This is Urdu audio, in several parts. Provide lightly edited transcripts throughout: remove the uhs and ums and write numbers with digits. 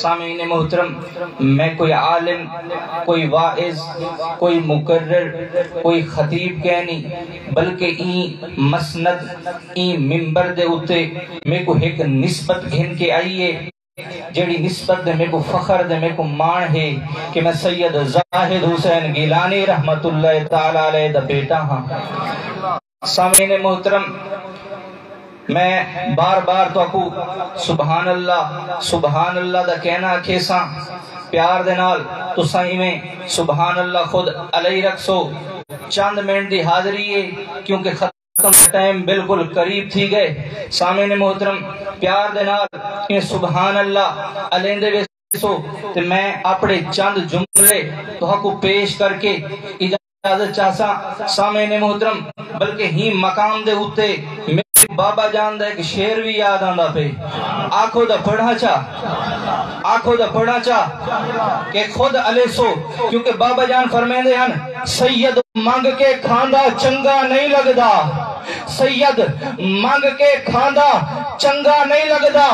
سامعین محترم، میں کوئی عالم، کوئی واعظ، کوئی مقرر، کوئی خطیب کہنی، بلکہ این مسند این ممبر دے اتے میں کو ایک نسبت گھن کے آئیے، جیڑی نسبت دے میں کو فخر دے میں کو مان ہے کہ میں سید زاہد حسین گیلانی رحمت اللہ تعالی علیہ دا بیٹا ہاں۔ سامعین محترم، میں بار بار تو اکو سبحان اللہ دا کہنا کیسا پیار دے نال تو صحیح میں سبحان اللہ خود علیہ رکھسو۔ چند منٹ دی حاضری ہے کیونکہ ختم ٹائم بالکل قریب تھی گئے۔ سامعین محترم، پیار دے نال سبحان اللہ علیہ دے ویسو تے میں اپنے چند جملے تو اکو پیش کر کے اجازت چاہسا۔ سامعین محترم، بلکہ ہی مقام دے ہوتے بابا جان دا ایک شعر بھی یاد آندا پہ، آنکھوں دا پڑھا چا کہ خود علیہ سو، کیونکہ بابا جان فرمیندے ہیں سید مانگ کے کھاندا چنگا نہیں لگدا، سید مانگ کے کھاندا چنگا نہیں لگدا،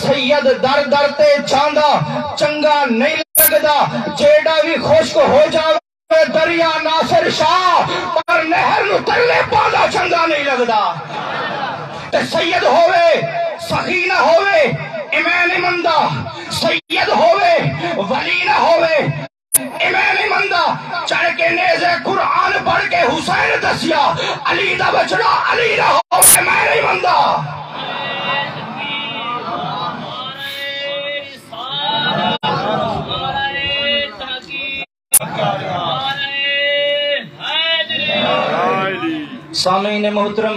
سید در در تے چاندا چنگا نہیں لگدا، جیڑا بھی خشک ہو جاوے دریا ناصر شاہ پر نہر نو تلے پاندا چنگا نہیں لگدا۔ تے سید ہوئے سخی نہ ہوئے ایمان مندہ، سید ہوئے ولی نہ ہوئے ایمان مندہ، چڑھ کے نیزے قرآن پڑھ کے حسین دسیا علی دا بچڑا علی نہ ہوئے ایمان مندہ۔ سامعین محترم،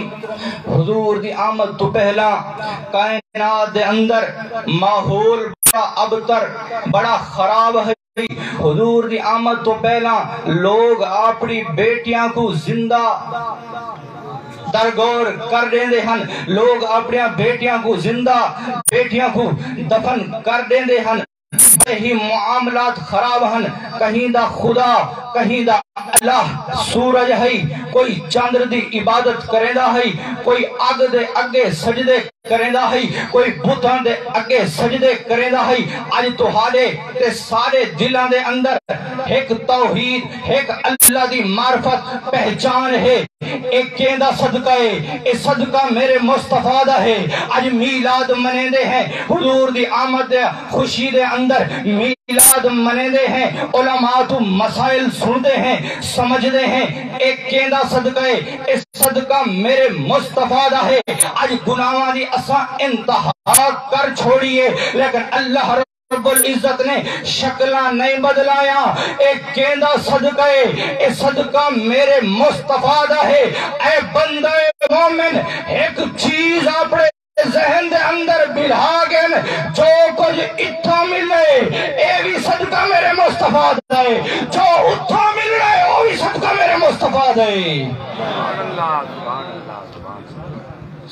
حضور دی آمد تو پہلا کائنات دے اندر ماحول بڑا ابتر بڑا خراب ہے۔ حضور دی آمد تو پہلا لوگ اپنی بیٹیاں کو زندہ درگور کر دیندے ہن، لوگ اپنی بیٹیاں کو زندہ بیٹیاں کو دفن کر دیندے ہن، ہی معاملات خراب ہن، کہیں دا خدا کہیں دا اللہ سورج ہے، کوئی چاندر دی عبادت کریندہ ہے، کوئی آگ دے اگے سجدے کریندہ ہے، کوئی بتاں دے اگے سجدے کریندہ ہے۔ آج تو حالے تے سارے دلان دے اندر ایک توحید ایک اللہ دی معرفت پہچان ہے، ایک کیندہ صدقہ ہے، اے صدقہ میرے مصطفیٰ دا ہے۔ آج میلاد منیندے ہیں، حضور دی آمد دے خوشی دے اندر میلاد منیندے ہیں، علماء تو مسائل سنتے ہیں سمجھتے ہیں، ایک کیندہ صدقہ ہے، اے صدقہ میرے مصطفیٰ دا ہے۔ آج گناہاں دی اساں انتہا کر چھوڑیے، لیکن اللہ رب العزت نے شکلہ نہیں بدلایا، ایک کیندہ صدقہ ہے، اے صدقہ میرے مصطفیٰ دا ہے۔ اے بندہ مومن، ایک چیز اپنے ذہن دے اندر بلھا گئن، جو کچھ اتھا ملے اے بھی صدقہ میرے مصطفیٰ دا ہے، جو اتھا مل رہے وہ بھی صدقہ میرے مصطفیٰ دا ہے۔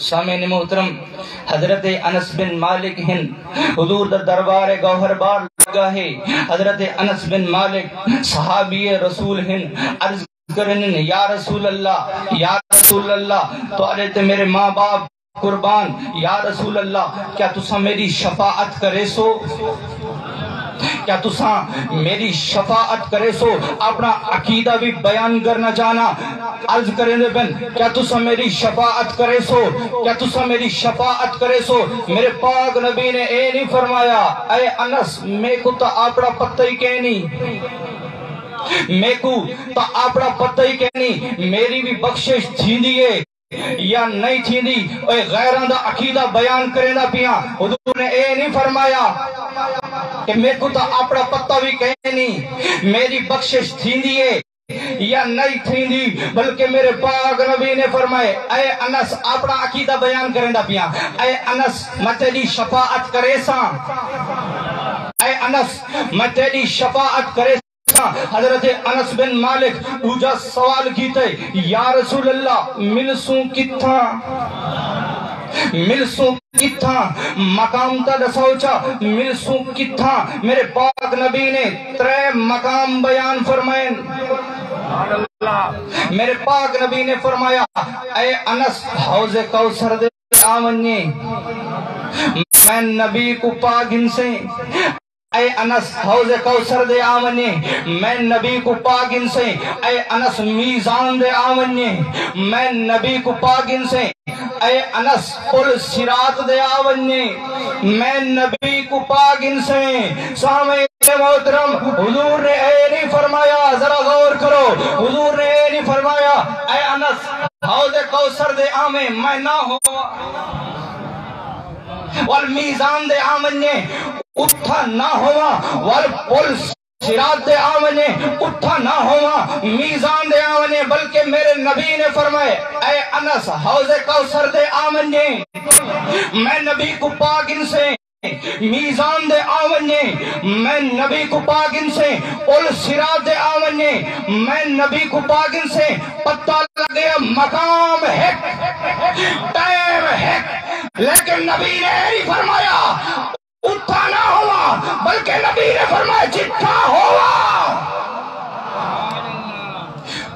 سامعین محترم، حضرت انس بن مالک ہن حضور در دربار گوہر بار لگا ہے۔ حضرت انس بن مالک صحابی رسول ہن، عرض کرن یا رسول اللہ تو علیہ میرے ماں باپ قربان، یا رسول اللہ کیا تساں میری شفاعت کرے سو، کیا تساں میری شفاعت کرے سو، اپنا عقیدہ بھی بیان کرنا چاہنا، عرض کریں دے بن کیا تساں میری شفاعت کرے سو، کیا تساں میری شفاعت کرے سو۔ میرے پاک نبی نے اے نہیں فرمایا اے انس میں کو تا اپنا پتہ ہی کہنی، میں کو تا اپنا پتہ ہی کہنی، میری بھی بخشش تھی دیئے یا نہیں تھی دی، اے غیران دا عقیدہ بیان کریں دا پیاں۔ حضور نے اے نہیں فرمایا کہ میں کو تا اپنا پتہ بھی کہنی، میری بخشش تھی دیئے یا نہیں تھی دی، بلکہ میرے پاک نبی نے فرمائے اے انس اپنا عقیدہ بیان کریں دا پیاں، اے انس میں تیری شفاعت کرے ساں، اے انس میں تیری شفاعت کرے ساں۔ حضرت انس بن مالک اوجا سوال کیتے یا رسول اللہ ملسوں کتھاں مقام تا دسوچا، ملسوں کتھاں؟ میرے پاک نبی نے 3 مقام بیان فرمائیں۔ میرے پاک نبی نے فرمایا اے انس حوض کوثر دے آونی، میں نبی کو پاک ان سے اے انس حوض کوثر دے آونے، میں نبی کو پاگن سے اے انس میزان دے آونے، میں نبی کو پاگن سے اے انس پل صراط دے آونے، میں نبی کو پاگن سے سامعین محترم حضور نے اے نہیں فرمایا، ذرا غور کرو، حضور نے اے نہیں فرمایا اے انس حوض کوثر دے آویں میں نہ ہوا، والمیزان دے آونے اتھا نہ ہوا، والپل صراط دے آونے اتھا نہ ہوا، میزان دے آونے، بلکہ میرے نبی نے فرمائے اے انس حوض کوثر دے آونے میں نبی کو پاگن سے میزان دے آونے، میں نبی کو پاگن سے پل صراط دے آونے، میں نبی کو پاگن سے پتہ لگے مقام ہے ٹائم ہے، لیکن نبی نے نہیں فرمایا اتھا نہ ہوا، بلکہ نبی نے فرمایا جتھا ہوا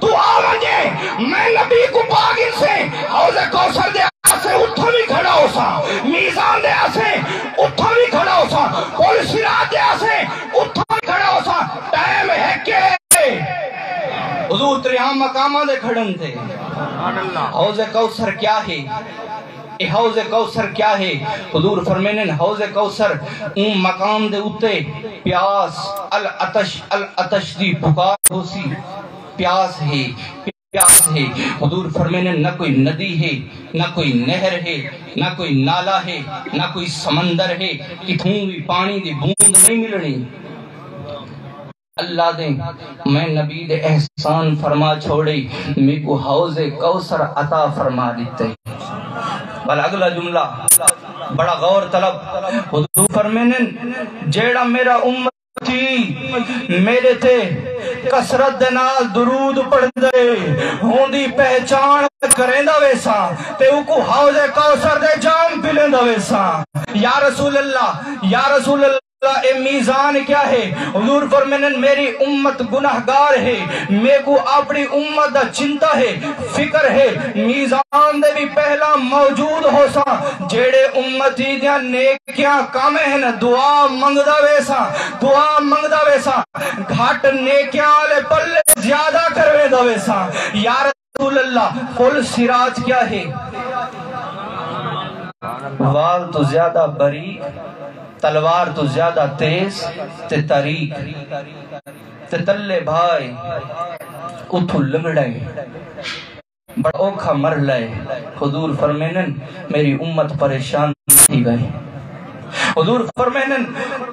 تو آونے، میں نبی کو پاگن سے حوض کوثر دے آسے اتھا بھی کھڑا ہو سا، میزان دے آسے اتھا بھی کھڑا ہو سا، پل صراط دے آسے اتھا بھی کھڑا ہو سا، ٹائم ہے کہ حضور تریہاں مقامہ دے کھڑن تھے۔ حوض کوثر کیا ہے؟ اے حوض کوثر کیا ہے؟ حضور فرمینے حوض کوثر اون مقام دے اتے پیاس العطش دی پکار ہو سی، پیاس ہے پیاس ہے۔ حضور فرمینے نہ کوئی ندی ہے، نہ کوئی نہر ہے، نہ کوئی نالا ہے، نہ کوئی سمندر ہے، کتھوں بھی پانی دی بوند نہیں ملنی۔ اللہ دے میں نبی دے احسان فرما چھوڑے، میں کو حوض کوثر عطا فرما دیتے۔ بل اگلا جملہ بڑا غور طلب، حضور فرمینے جیڑا میرا امت تھی میرے تے کسرت دے نال درود پڑھ دے ہوندی پہچان کریں دا ویسا تے اوکو حوض کوثر دے جام پلیں دا ویسا۔ یا رسول اللہ، یا رسول اللہ، اے میزان کیا ہے؟ حضور فرمینے میری امت گناہگار ہے، میں کو اپنی امت دا چنتا ہے، فکر ہے، میزان دے بھی پہلا موجود ہو سا جیڑے امتی دیاں نیکیاں کام ہیں، دعا منگدا ویسا، دعا منگدا ویسا، گھاٹ نیکیاں لے پلے زیادہ کروے دا ویسا۔ یا رسول اللہ، پل صراط کیا ہے؟ وال تو زیادہ بریک، تلوار تو زیادہ تیز تے تاریک، تے تلے بھائی اتھو لنگڑے بڑا اوکھا مر لائے۔ حضور فرمینن میری امت پریشان تھی گئی۔ حضور فرمینن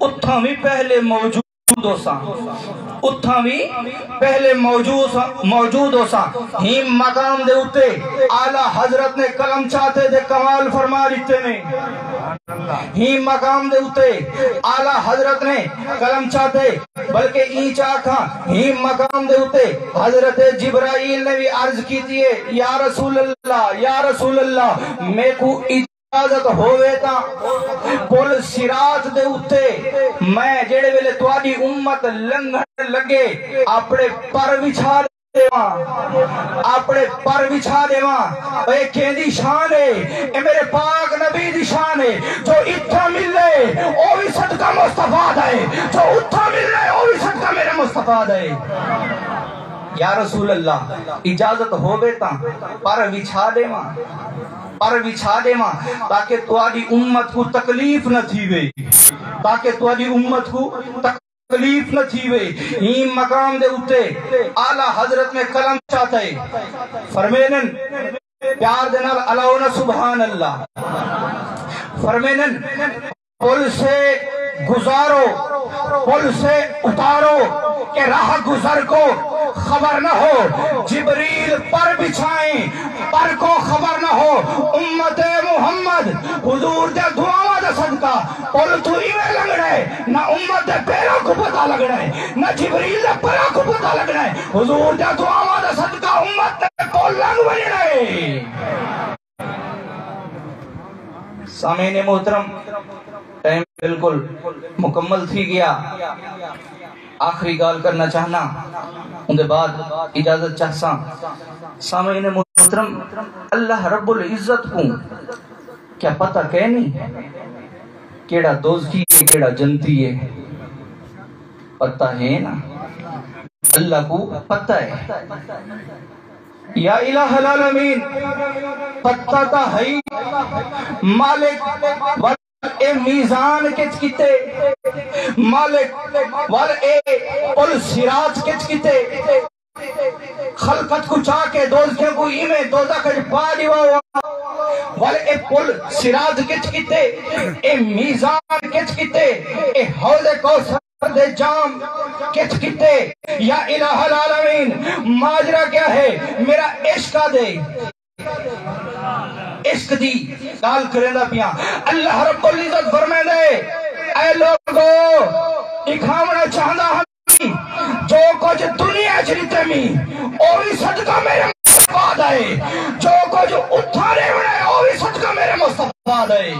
اتھا بھی پہلے موجود ہو سا، اتھا بھی پہلے موجود ہو سا، ہی مقام دے اتے اعلیٰ حضرت نے کلم چاہتے دے کمال فرما دیتے نے، ہی مقام دے اتے اعلیٰ حضرت نے کلم چاہتے بلکہ این چاکھا ہی مقام دے اتے حضرت جبرائیل نے بھی عرض کی تھی یا رسول اللہ، یا رسول اللہ، میں کو اجازت ہوئے تا پل صراط دے اتے میں جیڑے ویلے تواری امت لنگھن لگے اپنے پر بچھا دیواں، اپنے پر بچھا دیواں۔ اے کیندی شان ہے، اے میرے پاک نبی دی شان ہے، جو اتھا ملے او بھی صدقہ مصطفیٰ دے، جو اتھا ملے او بھی صدقہ میرے مصطفیٰ دے۔ یا رسول اللہ، اجازت ہوئے تا پر بچھا دیواں، پر بچھا دے ماں تاکہ تواڈی امت کو تکلیف نہ تھی وے، تاکہ تواڈی امت کو تکلیف نہ تھی وے۔ ہی مقام دے اتے اعلیٰ حضرت میں کلم چاہتے فرمینن پیار دینال علاوہ سبحان اللہ، فرمینن پل سے گزارو، پل سے اتارو کہ راہ گزر کو خبر نہ ہو، جبریل پر بچھائیں پر کو خبر نہ ہو، امت محمد حضور دے دعاواں دا صدقہ پل تو ایویں لگنا ہے، نہ امت دے پیروں کو پتہ لگنا ہے، نہ جبریل دے پروں کو پتہ لگنا ہے، حضور دے دعاواں دا صدقہ امت دے پل لگ بننا ہے۔ سامعین محترم، ٹائم بالکل مکمل تھی گیا، آخری گال کرنا چاہنا ان دے بعد اجازت چاہساں۔ سامعین محترم، اللہ رب العزت کو کیا پتہ کہ نہیں کیڑا دوزخی ہے کیڑا جنتی ہے؟ پتہ ہے نا، اللہ کو پتہ ہے۔ یا الہ العالمین پتہ تا ہے مالک اے میزان کچ کتے، مالک ور اے پل سراج کچ کتے، خلقت کو چاکے دوزکے کو ایمیں دوزہ کچ پا دیوا ور اے پل سراج کچ کتے، اے میزان کچ کتے، اے حوض کوثر دے جام کچ کتے۔ یا الہ العالمین ماجرہ کیا ہے؟ میرا عشق دے، عشق دی گال کریں دا پیا۔ اللہ رب العزت فرمائے دے اے لوگو اکھامنا چاہدہ ہم جو کچھ دنیا چلیتے میں اوہی صدقہ میرے مصطفیٰ دے، جو کچھ اتھانے میں اوہی صدقہ میرے مصطفیٰ دے۔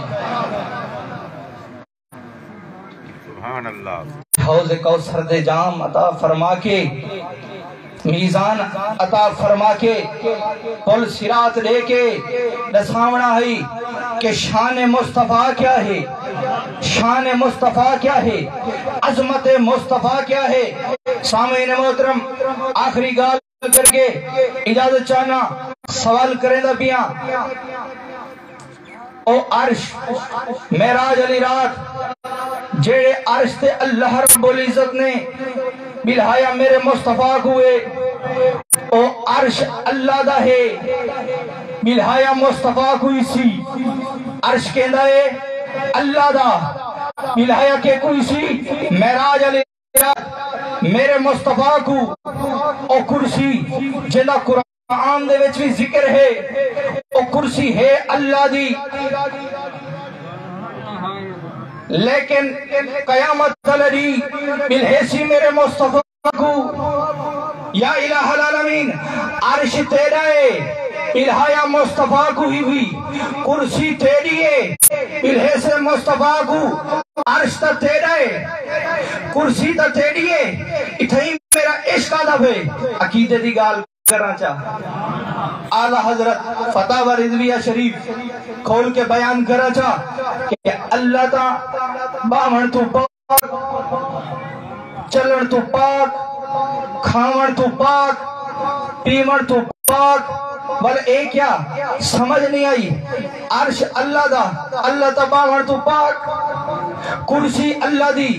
سبحان اللہ۔ حوض کوثر دے جام عطا فرما کے، میزان عطا فرما کے، پل صراط لے کے دساونا ہے کہ شان مصطفیٰ کیا ہے، شان مصطفیٰ کیا ہے، عظمت مصطفیٰ کیا ہے۔ سامعین محترم آخری گال کر کے اجازت چاہنا، سوال کریں دا پیاں او عرش معراج علی رات جیڑے عرش تے اللہ رب العزت نے بلہایا میرے مصطفیٰ ہوئے، او عرش اللہ دا ہے بلہایا مصطفیٰ کوئی سی، عرش کہندہ ہے اللہ دا بلہایا کے کوئی سی، معراج علی رات میرے مصطفیٰ کو او کرسی جنہ قرآن دے وچ بھی ذکر ہے، او کرسی ہے اللہ دی، لیکن قیامت تلری بالحیثی میرے مصطفیٰ کو۔ یا الہ العالمین عرش تیرا ہے الہایا مصطفیٰ کو ہی بھی، کرسی تیری ہے بالحیث مصطفیٰ کو، عرش تا تیرا ہے کرسی تا تیری ہے، اتھائی میرا عشق آدھا ہے۔ عقیدے دی گال کرنا چاہ اعلیٰ حضرت فتح و رضویہ شریف کھول کے بیان کرنا چاہ کہ اللہ تا باون تو پاک، چلن تو پاک، کھاون تو پاک، پیون تو پاک، بل اے کیا سمجھ نہیں آئی؟ عرش اللہ دا، اللہ تا باون تو پاک، کرسی اللہ دی،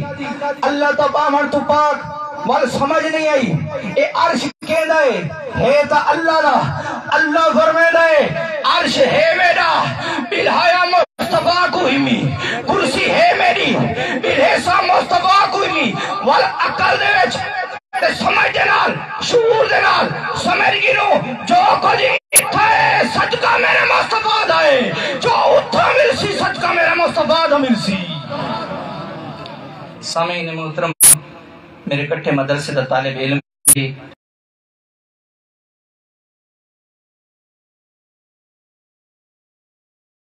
اللہ تا باون تو پاک، بل سمجھ نہیں آئی؟ اے عرش کہنا ہے تا اللہ دا، اللہ فرمائے دے عرش ہے میرا بلہایا مصطفیٰ کو ہی می، کرسی ہے میری بلحیثہ مصطفیٰ کو ہی می، وال عقل دے وچ سمجھ دے نال شعور دے نال سمجھ گنو جو کچھ اتھا ہے صدقہ میرے مصطفیٰ دا ہے، جو اتھا ملسی صدقہ میرے مصطفیٰ دا ملسی۔ سامعین محترم میرے کٹھے مدرسے دا طالب علم